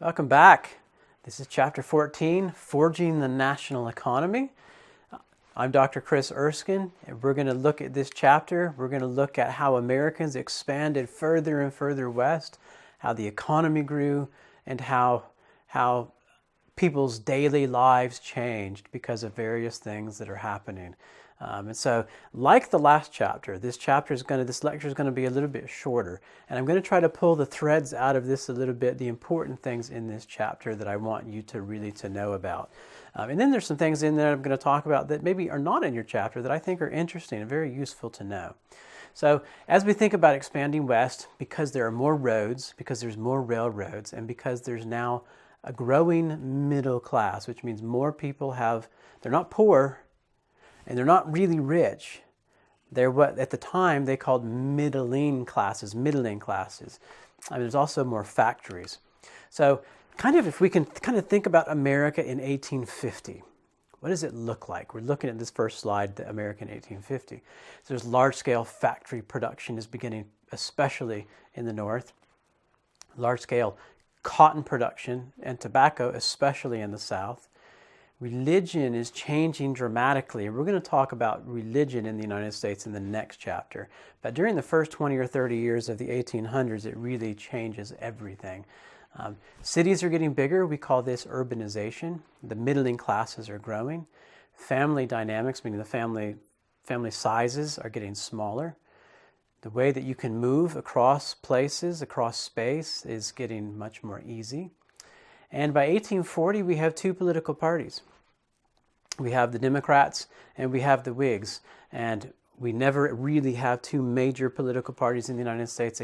Welcome back. This is Chapter 14, Forging the National Economy. I'm Dr. Chris Erskine, and we're going to look at this chapter. We're going to look at how Americans expanded further and further west, how the economy grew, and how people's daily lives changed because of various things that are happening. And so, like the last chapter, this lecture is going to be a little bit shorter, and I'm going to try to pull the threads out of this a little bit, the important things in this chapter that I want you to really to know about. And then there's some things in there I'm going to talk about that maybe are not in your chapter that I think are interesting and very useful to know. So as we think about expanding west, because there are more roads, because there's more railroads, and because there's now a growing middle class, which means more people they're not poor, and they're not really rich. They're what at the time they called middling classes. And there's also more factories. So if we can think about America in 1850, what does it look like? We're looking at this first slide, the America in 1850. So there's large-scale factory production is beginning, especially in the North. Large-scale cotton production and tobacco, especially in the South. Religion is changing dramatically. We're going to talk about religion in the United States in the next chapter. But during the first 20 or 30 years of the 1800s, it really changes everything. Cities are getting bigger. We call this urbanization. The middling classes are growing. Family dynamics, meaning the family sizes, are getting smaller. The way that you can move across places, across space, is getting much more easy. And by 1840, we have two political parties. We have the Democrats and we have the Whigs. And we never really have two major political parties in the United States,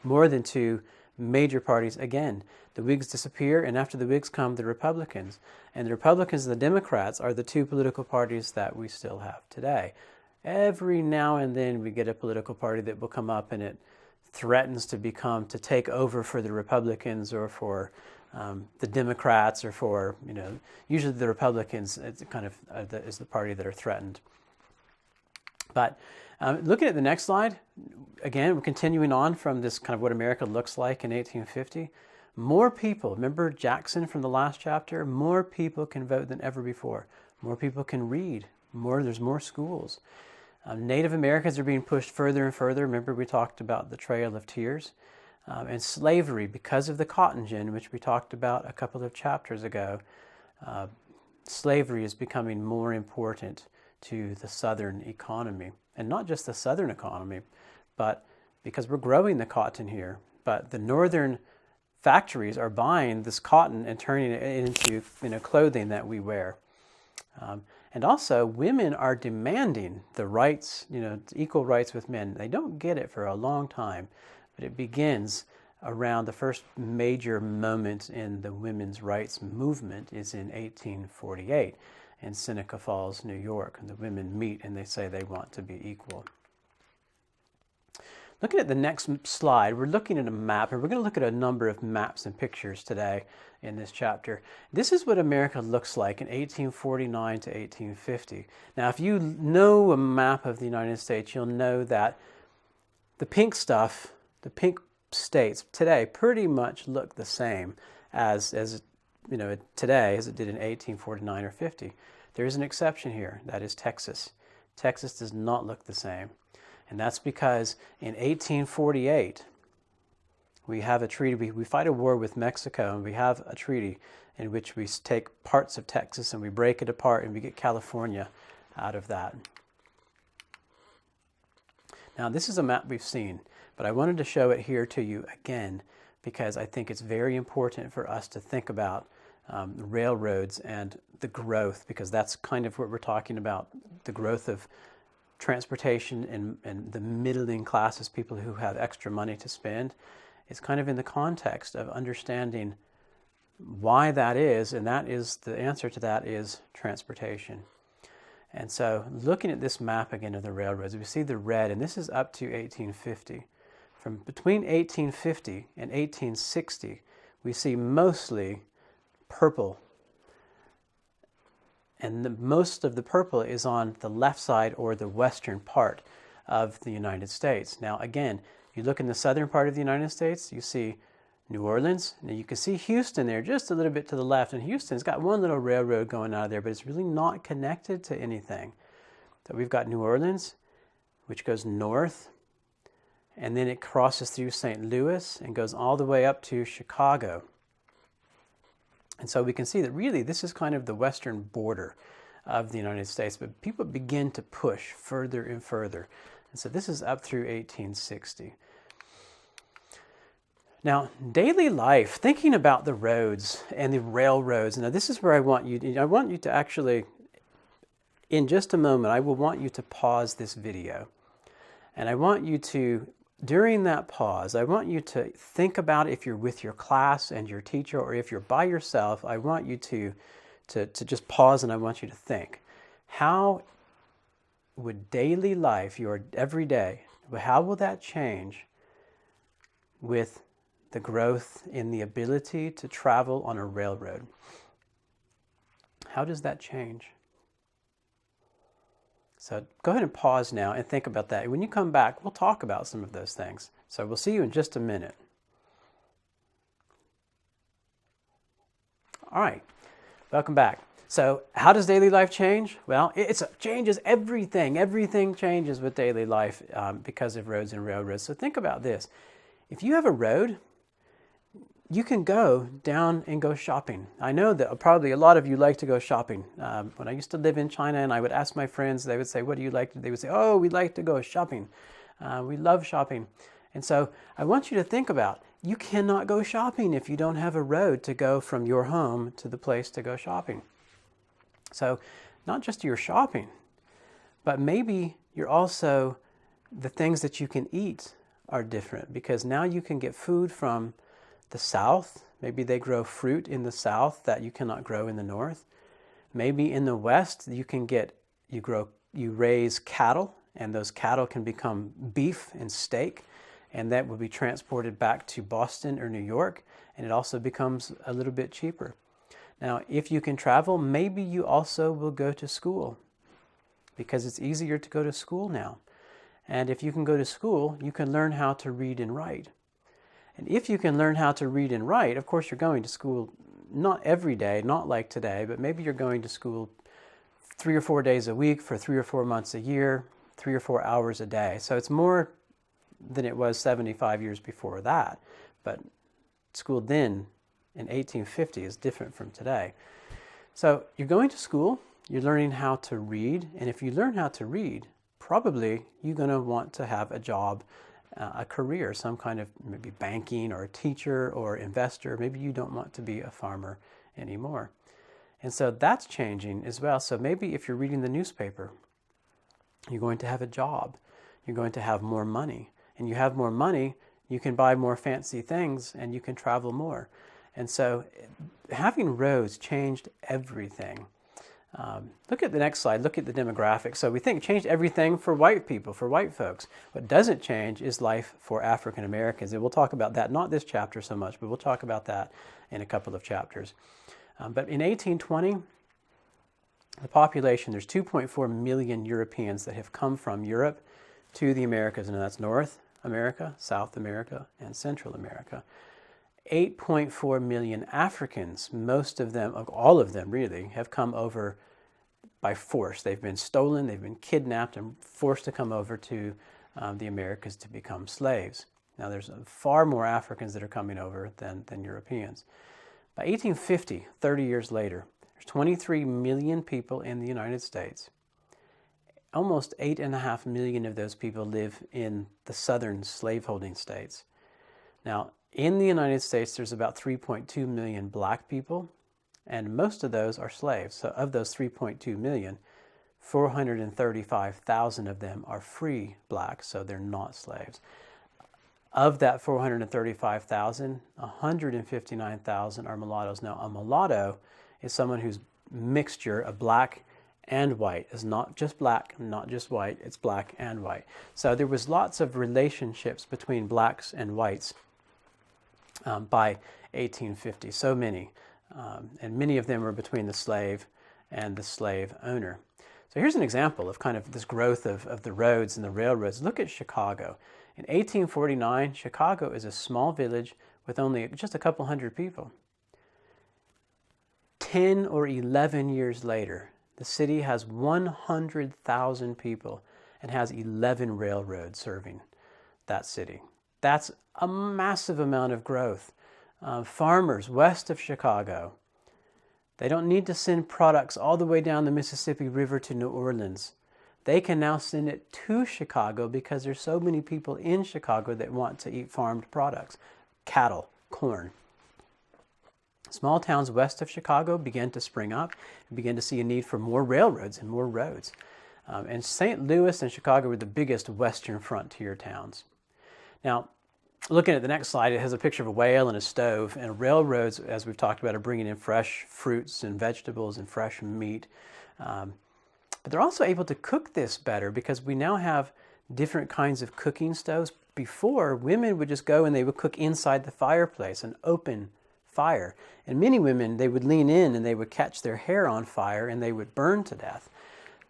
more than two major parties again. The Whigs disappear, and after the Whigs come the Republicans. And the Republicans and the Democrats are the two political parties that we still have today. Every now and then we get a political party that will come up and it threatens to take over for the Republicans or for the Democrats, or for, usually the Republicans is the party that are threatened. But looking at the next slide, again, we're continuing on from this kind of what America looks like in 1850. More people, remember Jackson from the last chapter? More people can vote than ever before. More people can read. There's more schools. Native Americans are being pushed further and further. Remember we talked about the Trail of Tears. And slavery, because of the cotton gin, which we talked about a couple of chapters ago, slavery is becoming more important to the Southern economy. And not just the Southern economy, but because we're growing the cotton here, but the Northern factories are buying this cotton and turning it into clothing that we wear. And also, women are demanding the rights, equal rights with men. They don't get it for a long time. But it begins around the first major moment in the women's rights movement is in 1848 in Seneca Falls, New York. And the women meet and they say they want to be equal. Looking at the next slide, we're looking at a map, and we're going to look at a number of maps and pictures today in this chapter. This is what America looks like in 1849 to 1850. Now, if you know a map of the United States, you'll know that the pink states today pretty much look the same as today as it did in 1849 or 50. There is an exception here, that is Texas. Texas does not look the same. And that's because in 1848, we have a treaty. We fight a war with Mexico, and we have a treaty in which we take parts of Texas and we break it apart and we get California out of that. Now, this is a map we've seen, but I wanted to show it here to you again because I think it's very important for us to think about railroads and the growth, because that's kind of what we're talking about, the growth of transportation and the middling classes, people who have extra money to spend. It's kind of in the context of understanding why that is, and that is, the answer to that is transportation. And so looking at this map again of the railroads, we see the red, and this is up to 1850. From between 1850 and 1860, we see mostly purple. And most of the purple is on the left side, or the western part of the United States. Now again, you look in the southern part of the United States, you see New Orleans. Now you can see Houston there just a little bit to the left, and Houston's got one little railroad going out of there, but it's really not connected to anything. So we've got New Orleans, which goes north, and then it crosses through St. Louis and goes all the way up to Chicago. And so we can see that really this is kind of the western border of the United States, but people begin to push further and further. And so this is up through 1860. Now, daily life, thinking about the roads and the railroads. Now, this is where I want you to actually, in just a moment, I will want you to pause this video. And I want you to, during that pause, I want you to think about if you're with your class and your teacher, or if you're by yourself, I want you to just pause, and I want you to think. How would daily life, your everyday, how will that change with the growth in the ability to travel on a railroad? How does that change? So go ahead and pause now and think about that. When you come back, we'll talk about some of those things. So we'll see you in just a minute. All right, welcome back. So how does daily life change? Well, it changes everything. Everything changes with daily life because of roads and railroads. So think about this. If you have a road, you can go down and go shopping. I know that probably a lot of you like to go shopping. When I used to live in China and I would ask my friends, they would say, what do you like? They would say, oh, we like to go shopping. We love shopping. And so I want you to think about, you cannot go shopping if you don't have a road to go from your home to the place to go shopping. So not just your shopping, but maybe you're also, the things that you can eat are different, because now you can get food from the south. Maybe they grow fruit in the south that you cannot grow in the north. Maybe in the west you raise cattle, and those cattle can become beef and steak, and that will be transported back to Boston or New York, and it also becomes a little bit cheaper. Now, if you can travel, maybe you also will go to school, because it's easier to go to school now. And if you can go to school, you can learn how to read and write. And if you can learn how to read and write, of course you're going to school not every day, not like today, but maybe you're going to school 3 or 4 days a week for 3 or 4 months a year, 3 or 4 hours a day. So it's more than it was 75 years before that. But school then in 1850 is different from today. So you're going to school, you're learning how to read, and if you learn how to read, probably you're going to want to have a job, a career, some kind of maybe banking or a teacher or investor. Maybe you don't want to be a farmer anymore. And so that's changing as well. So maybe if you're reading the newspaper, you're going to have a job, you're going to have more money, and you have more money, you can buy more fancy things and you can travel more. And so having roads changed everything. Look at the next slide. Look at the demographics. So we think it changed everything for white people, for white folks. What doesn't change is life for African Americans. And we'll talk about that, not this chapter so much, but we'll talk about that in a couple of chapters. But in 1820, the population, there's 2.4 million Europeans that have come from Europe to the Americas. And that's North America, South America, and Central America. 8.4 million Africans, most of them, all of them really, have come over by force. They've been stolen, they've been kidnapped and forced to come over to the Americas to become slaves. Now there's far more Africans that are coming over than Europeans. By 1850, 30 years later, there's 23 million people in the United States. Almost 8.5 million of those people live in the southern slaveholding states. Now, in the United States, there's about 3.2 million black people, and most of those are slaves. So of those 3.2 million, 435,000 of them are free blacks, so they're not slaves. Of that 435,000, 159,000 are mulattoes. Now, a mulatto is someone who's mixture of black and white. It's not just black, not just white, it's black and white. So there was lots of relationships between blacks and whites by 1850, so many. And many of them were between the slave and the slave owner. So here's an example of kind of this growth of the roads and the railroads. Look at Chicago. In 1849, Chicago is a small village with only just a couple hundred people. 10 or 11 years later, the city has 100,000 people and has 11 railroads serving that city. That's a massive amount of growth. Farmers west of Chicago, they don't need to send products all the way down the Mississippi River to New Orleans. They can now send it to Chicago because there's so many people in Chicago that want to eat farmed products, cattle, corn. Small towns west of Chicago began to spring up and began to see a need for more railroads and more roads. And St. Louis and Chicago were the biggest western frontier towns. Now, looking at the next slide, it has a picture of a whale and a stove. And railroads, as we've talked about, are bringing in fresh fruits and vegetables and fresh meat. But they're also able to cook this better because we now have different kinds of cooking stoves. Before, women would just go and they would cook inside the fireplace, an open fire. And many women, they would lean in and they would catch their hair on fire and they would burn to death.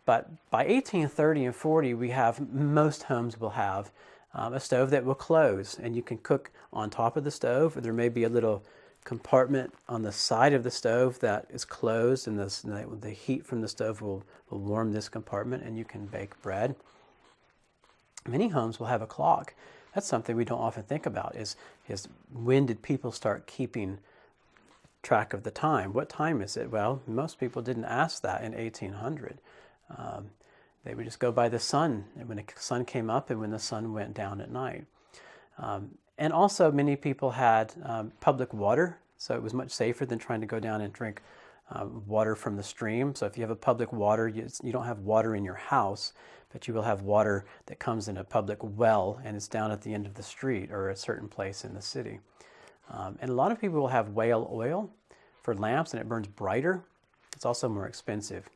But by 1830 and 40, we have, most homes will have a stove that will close, and you can cook on top of the stove, or there may be a little compartment on the side of the stove that is closed, and the heat from the stove will warm this compartment, and you can bake bread. Many homes will have a clock. That's something we don't often think about, is when did people start keeping track of the time? What time is it? Well, most people didn't ask that in 1800. They would just go by the sun, and when the sun came up and when the sun went down at night. And also many people had public water, so it was much safer than trying to go down and drink water from the stream. So if you have a public water, you don't have water in your house, but you will have water that comes in a public well, and it's down at the end of the street or a certain place in the city. And a lot of people will have whale oil for lamps, and it burns brighter. It's also more expensive,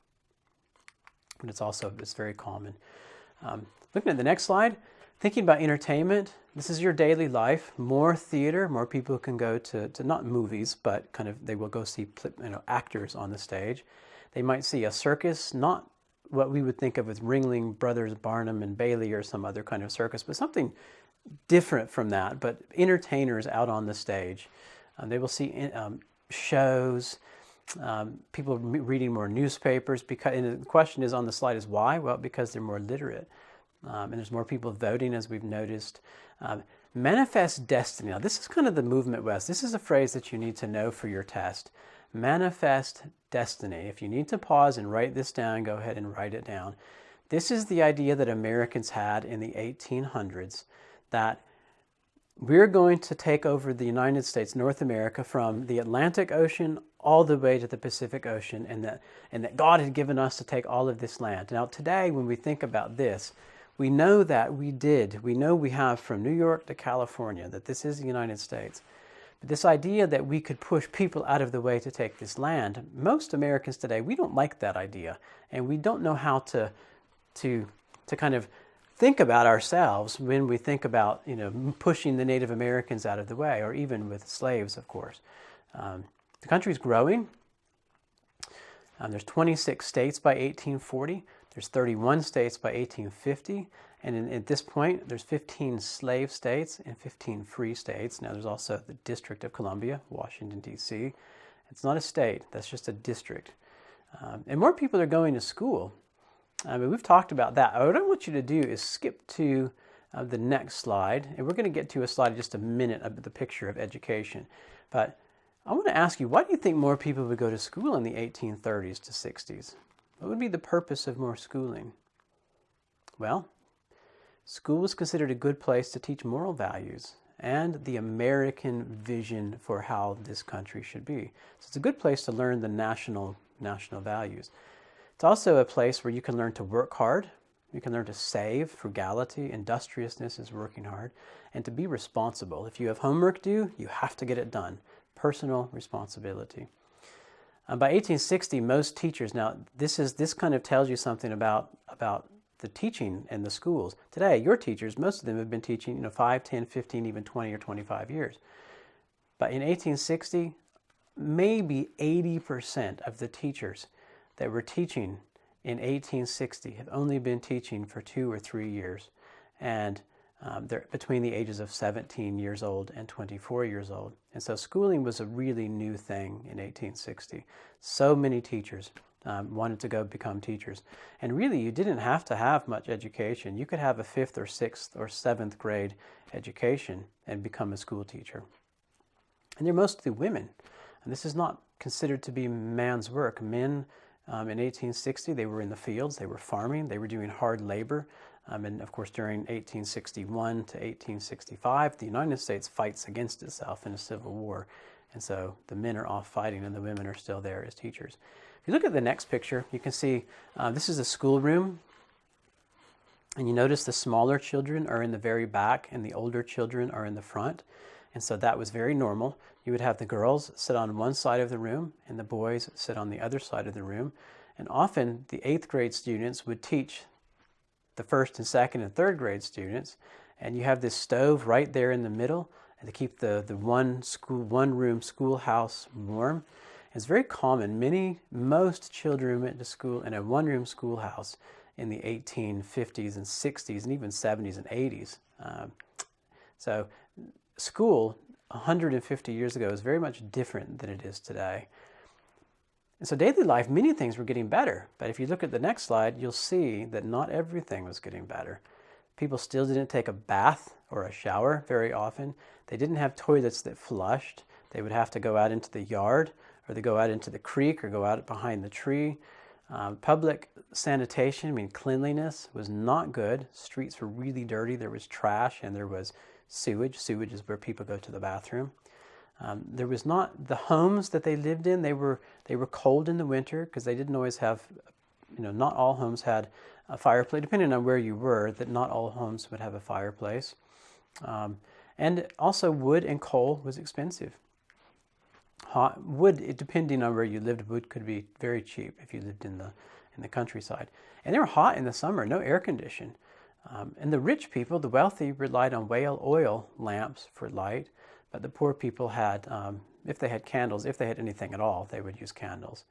but it's very common. Looking at the next slide, thinking about entertainment, this is your daily life. More theater, more people can go to not movies, but kind of they will go see actors on the stage. They might see a circus, not what we would think of as Ringling Brothers, Barnum and Bailey or some other kind of circus, but something different from that, but entertainers out on the stage. They will see shows, people reading more newspapers, and the question is on the slide is why? Well, because they're more literate. And there's more people voting, as we've noticed. Manifest destiny. Now, this is kind of the movement west. This is a phrase that you need to know for your test. Manifest destiny. If you need to pause and write this down, go ahead and write it down. This is the idea that Americans had in the 1800s, that we're going to take over the United States, North America, from the Atlantic Ocean all the way to the Pacific Ocean, and that God had given us to take all of this land. Now today, when we think about this, we know that we know we have from New York to California, that this is the United States. But this idea that we could push people out of the way to take this land, most Americans today, we don't like that idea. And we don't know how to kind of think about ourselves when we think about, pushing the Native Americans out of the way, or even with slaves, of course. The country's growing. There's 26 states by 1840. There's 31 states by 1850. And at this point, there's 15 slave states and 15 free states. Now, there's also the District of Columbia, Washington, D.C. It's not a state. That's just a district. And more people are going to school. We've talked about that. What I want you to do is skip to the next slide. And we're going to get to a slide in just a minute of the picture of education. But I want to ask you, why do you think more people would go to school in the 1830s to 60s? What would be the purpose of more schooling? Well, school was considered a good place to teach moral values and the American vision for how this country should be. So it's a good place to learn the national values. It's also a place where you can learn to work hard. You can learn to save, frugality, industriousness is working hard, and to be responsible. If you have homework due, you have to get it done. Personal responsibility. By 1860, most teachers, now this kind of tells you something about the teaching in the schools. Today, your teachers, most of them have been teaching 5, 10, 15, even 20 or 25 years. But in 1860, maybe 80% of the teachers that were teaching in 1860 have only been teaching for 2 or 3 years. And They're between the ages of 17 years old and 24 years old. And so schooling was a really new thing in 1860. So many teachers wanted to go become teachers. And really, you didn't have to have much education. You could have a 5th or 6th or 7th grade education and become a school teacher. And they're mostly women. And this is not considered to be man's work. Men in 1860, they were in the fields, they were farming, they were doing hard labor. And of course, during 1861 to 1865, the United States fights against itself in a civil war. And so the men are off fighting and the women are still there as teachers. If you look at the next picture, you can see this is a schoolroom. And you notice the smaller children are in the very back and the older children are in the front. And so that was very normal. You would have the girls sit on one side of the room and the boys sit on the other side of the room. And often the 8th grade students would teach the 1st and 2nd and 3rd grade students. And you have this stove right there in the middle and to keep the one room schoolhouse warm. It's very common. Most children went to school in a one-room schoolhouse in the 1850s and 60s and even 70s and 80s. So school 150 years ago is very much different than it is today. And so daily life, many things were getting better. But if you look at the next slide, you'll see that not everything was getting better. People still didn't take a bath or a shower very often. They didn't have toilets that flushed. They would have to go out into the yard, or they go out into the creek, or go out behind the tree. Public sanitation, cleanliness was not good. Streets were really dirty. There was trash and there was sewage. Sewage is where people go to the bathroom. There was not the homes that they lived in. They were cold in the winter because they didn't always have, not all homes had a fireplace. Depending on where you were, that not all homes would have a fireplace. And also wood and coal was expensive. Wood, depending on where you lived, wood could be very cheap if you lived in the countryside. And they were hot in the summer, no air condition. And the rich people, the wealthy, relied on whale oil lamps for light. But the poor people had, if they had candles, if they had anything at all, they would use candles.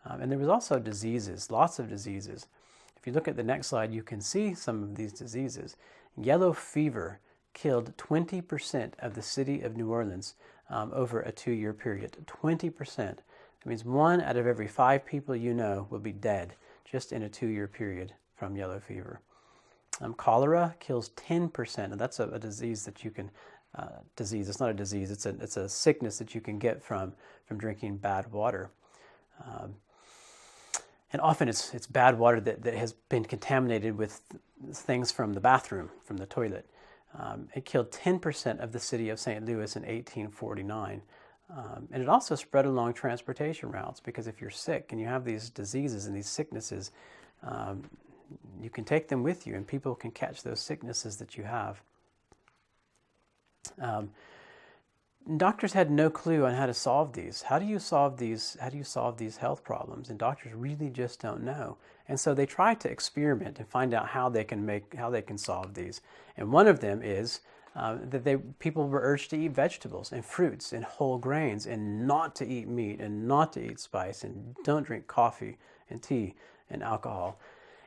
And there was also diseases, lots of diseases. If you look at the next slide, you can see some of these diseases. Yellow fever killed 20% of the city of New Orleans over a 2-year period. 20%. That means 1 out of every 5 people you know will be dead just in a 2-year period from yellow fever. Cholera kills 10%, and that's a disease that you can, it's not a disease, it's a sickness that you can get from drinking bad water. And often it's bad water that has been contaminated with things from the bathroom, from the toilet. It killed 10% of the city of St. Louis in 1849. And it also spread along transportation routes, because if you're sick and you have these diseases and these sicknesses, you can take them with you and people can catch those sicknesses that you have. Doctors had no clue on how to solve these. How do you solve these health problems? And doctors really just don't know. And so they try to experiment and find out how they can solve these. And one of them is that people were urged to eat vegetables and fruits and whole grains, and not to eat meat and not to eat spice, and don't drink coffee and tea and alcohol.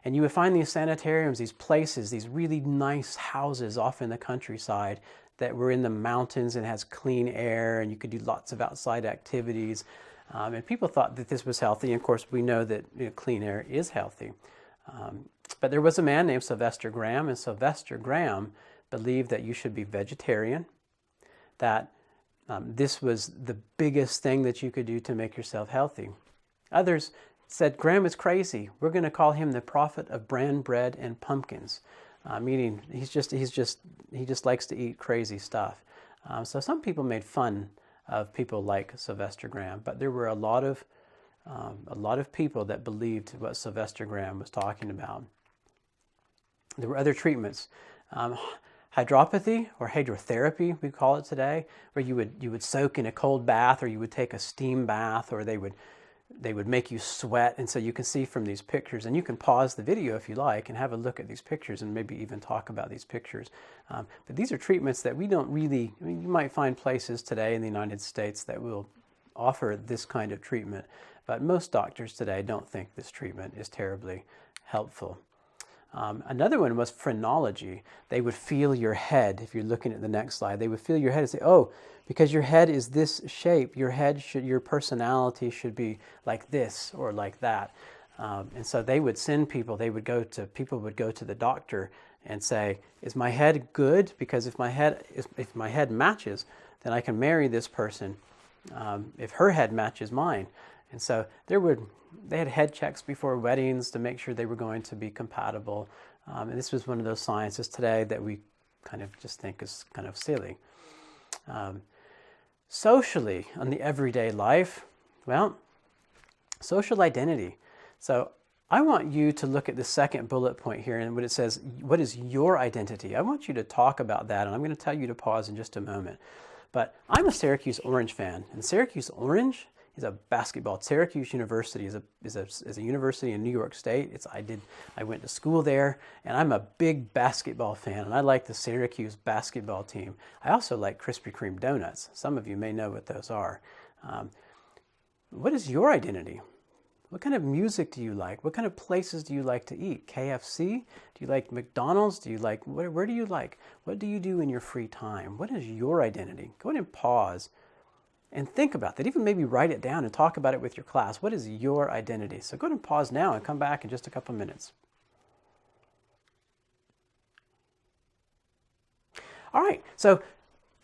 And you would find these sanitariums, these places, these really nice houses off in the countryside that were in the mountains and has clean air, and you could do lots of outside activities. And people thought that this was healthy. And of course, we know that clean air is healthy. But there was a man named Sylvester Graham, and Sylvester Graham believed that you should be vegetarian, that this was the biggest thing that you could do to make yourself healthy. Others said, Graham is crazy. We're going to call him the prophet of bran bread and pumpkins. Meaning he just likes to eat crazy stuff. So some people made fun of people like Sylvester Graham, but there were a lot of people that believed what Sylvester Graham was talking about. There were other treatments. Hydropathy, or hydrotherapy, we call it today, where you would soak in a cold bath, or you would take a steam bath, or they would make you sweat. And so you can see from these pictures, and you can pause the video if you like and have a look at these pictures and maybe even talk about these pictures. But these are treatments that we don't really, you might find places today in the United States that will offer this kind of treatment, but most doctors today don't think this treatment is terribly helpful. Another one was phrenology. They would feel your head. If you're looking at the next slide, they would feel your head and say, "Oh, because your head is this shape, your personality should be like this or like that." And so they would send people. People would go to the doctor and say, "Is my head good? Because if my head matches, then I can marry this person. If her head matches mine." And so they had head checks before weddings to make sure they were going to be compatible. And this was one of those sciences today that we kind of just think is kind of silly. Socially, on the everyday life, well, social identity. So I want you to look at the second bullet point here, and when it says, what is your identity? I want you to talk about that, and I'm going to tell you to pause in just a moment. But I'm a Syracuse Orange fan, and Syracuse Orange is a basketball. Syracuse University is a university in New York State. I went to school there, and I'm a big basketball fan, and I like the Syracuse basketball team. I also like Krispy Kreme donuts. Some of you may know what those are. What is your identity? What kind of music do you like? What kind of places do you like to eat? KFC? Do you like McDonald's? Where do you like? What do you do in your free time? What is your identity? Go ahead and pause and think about that. Even maybe write it down and talk about it with your class. What is your identity? So go ahead and pause now and come back in just a couple minutes. All right, so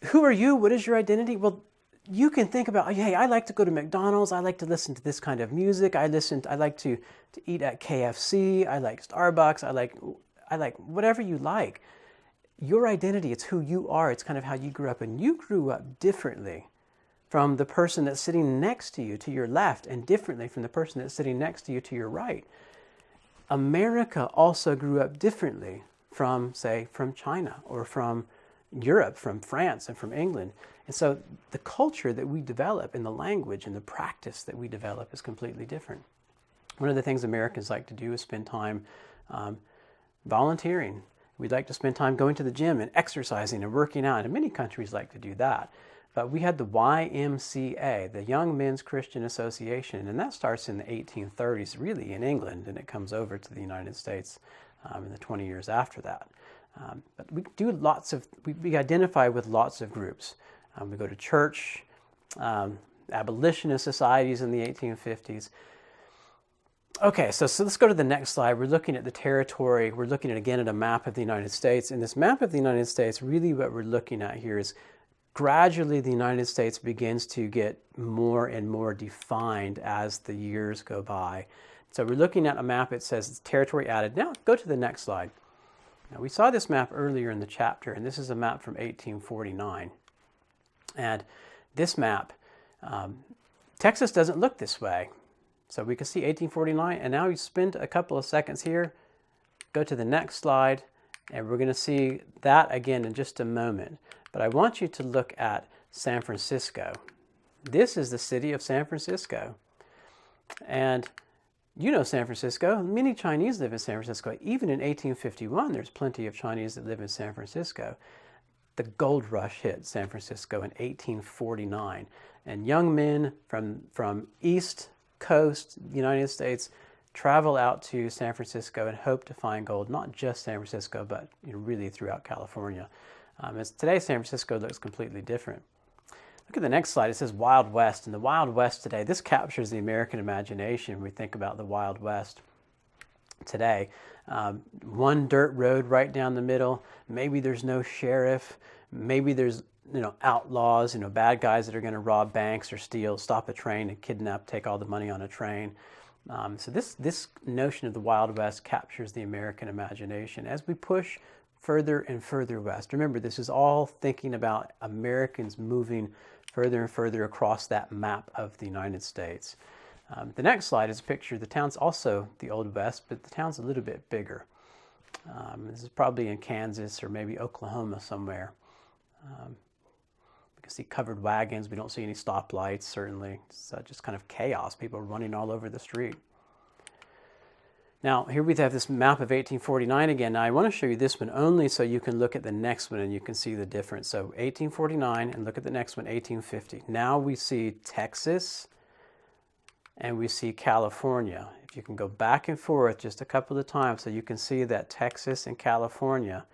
who are you? What is your identity? Well, you can think about, hey, I like to go to McDonald's. I like to listen to this kind of music. I like to eat at KFC. I like Starbucks. I like whatever you like. Your identity, it's who you are. It's kind of how you grew up. And you grew up differently from the person that's sitting next to you to your left, and differently from the person that's sitting next to you to your right. America also grew up differently from, say, from China or from Europe, from France and from England. And so the culture that we develop and the language and the practice that we develop is completely different. One of the things Americans like to do is spend time volunteering. We'd like to spend time going to the gym and exercising and working out, and many countries like to do that. But we had the YMCA, the Young Men's Christian Association, and that starts in the 1830s, really in England, and it comes over to the United States in the 20 years after that. But we do we identify with lots of groups. We go to church, abolitionist societies in the 1850s. Okay, so let's go to the next slide. We're looking at the territory. We're looking again at a map of the United States. In this map of the United States, really what we're looking at here is gradually the United States begins to get more and more defined as the years go by. So we're looking at a map. It says territory added. Now go to the next slide. Now we saw this map earlier in the chapter, and this is a map from 1849. And this map, Texas doesn't look this way. So we can see 1849, and now you spend a couple of seconds here, go to the next slide, and we're going to see that again in just a moment. But I want you to look at San Francisco. This is the city of San Francisco. And you know San Francisco. Many Chinese live in San Francisco. Even in 1851, there's plenty of Chinese that live in San Francisco. The gold rush hit San Francisco in 1849. And young men from East Coast, United States, travel out to San Francisco and hope to find gold, not just San Francisco, but really throughout California. As today, San Francisco looks completely different. Look at the next slide. It says Wild West. And the Wild West today, this captures the American imagination when we think about the Wild West today. One dirt road right down the middle. Maybe there's no sheriff. Maybe there's outlaws, bad guys that are going to rob banks or stop a train and kidnap, take all the money on a train. So this notion of the Wild West captures the American imagination as we push further and further west. Remember, this is all thinking about Americans moving further and further across that map of the United States. The next slide is a picture. The town's also the Old West, but the town's a little bit bigger. This is probably in Kansas or maybe Oklahoma somewhere. We can see covered wagons. We don't see any stoplights, certainly. It's just kind of chaos. People are running all over the street. Now, here we have this map of 1849 again. Now, I want to show you this one only so you can look at the next one and you can see the difference. So 1849, and look at the next one, 1850. Now we see Texas and we see California. if you can go back and forth just a couple of times so you can see that Texas and California,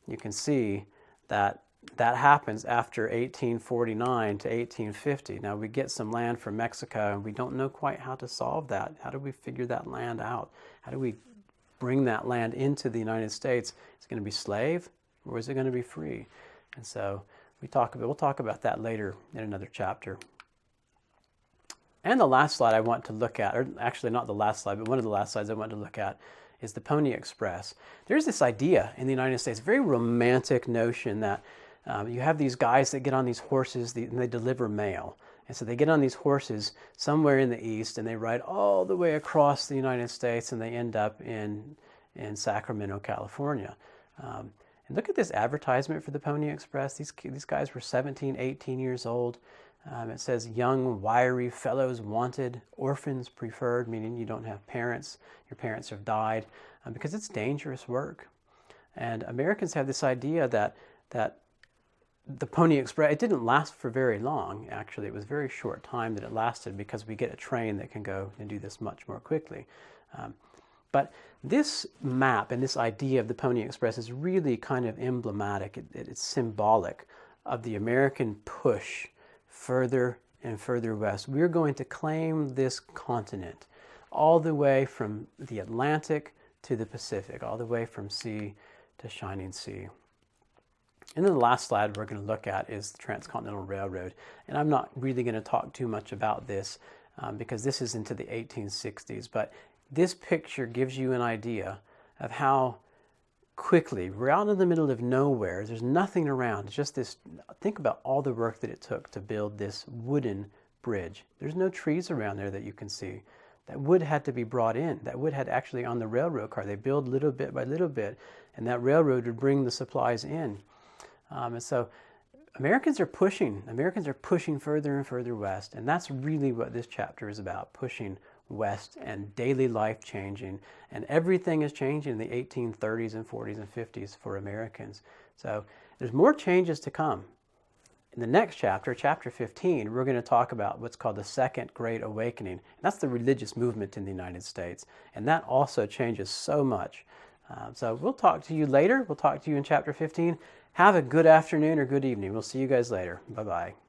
you can see that that happens after 1849 to 1850. Now we get some land from Mexico and we don't know quite how to solve that. How do we figure that land out? How do we bring that land into the United States? Is it going to be slave or is it going to be free? And so we'll talk about that later in another chapter. And the last slide I want to look at, or actually not the last slide, but one of the last slides I want to look at is the Pony Express. There's this idea in the United States, a very romantic notion that you have these guys that get on these horses and they deliver mail. And so they get on these horses somewhere in the East and they ride all the way across the United States and they end up in Sacramento, California. And look at this advertisement for the Pony Express. These guys were 17, 18 years old. It says young, wiry fellows wanted, orphans preferred, meaning you don't have parents, your parents have died, because it's dangerous work. And Americans have this idea that the Pony Express, it didn't last for very long, actually. It was a very short time that it lasted because we get a train that can go and do this much more quickly. But this map and this idea of the Pony Express is really kind of emblematic. It's symbolic of the American push further and further west. We're going to claim this continent all the way from the Atlantic to the Pacific, all the way from sea to shining sea. And then the last slide we're going to look at is the Transcontinental Railroad. And I'm not really going to talk too much about this because this is into the 1860s. But this picture gives you an idea of how quickly, we're out in the middle of nowhere. There's nothing around. It's just this, think about all the work that it took to build this wooden bridge. There's no trees around there that you can see. That wood had to be brought in. That wood had actually on the railroad car. They build little bit by little bit, and that railroad would bring the supplies in. And so Americans are pushing further and further west, and that's really what this chapter is about, pushing west and daily life changing, and everything is changing in the 1830s and 40s and 50s for Americans. So there's more changes to come. In the next chapter, chapter 15, we're going to talk about what's called the Second Great Awakening. And that's the religious movement in the United States, and that also changes so much. So we'll talk to you later. We'll talk to you in chapter 15. Have a good afternoon or good evening. We'll see you guys later. Bye-bye.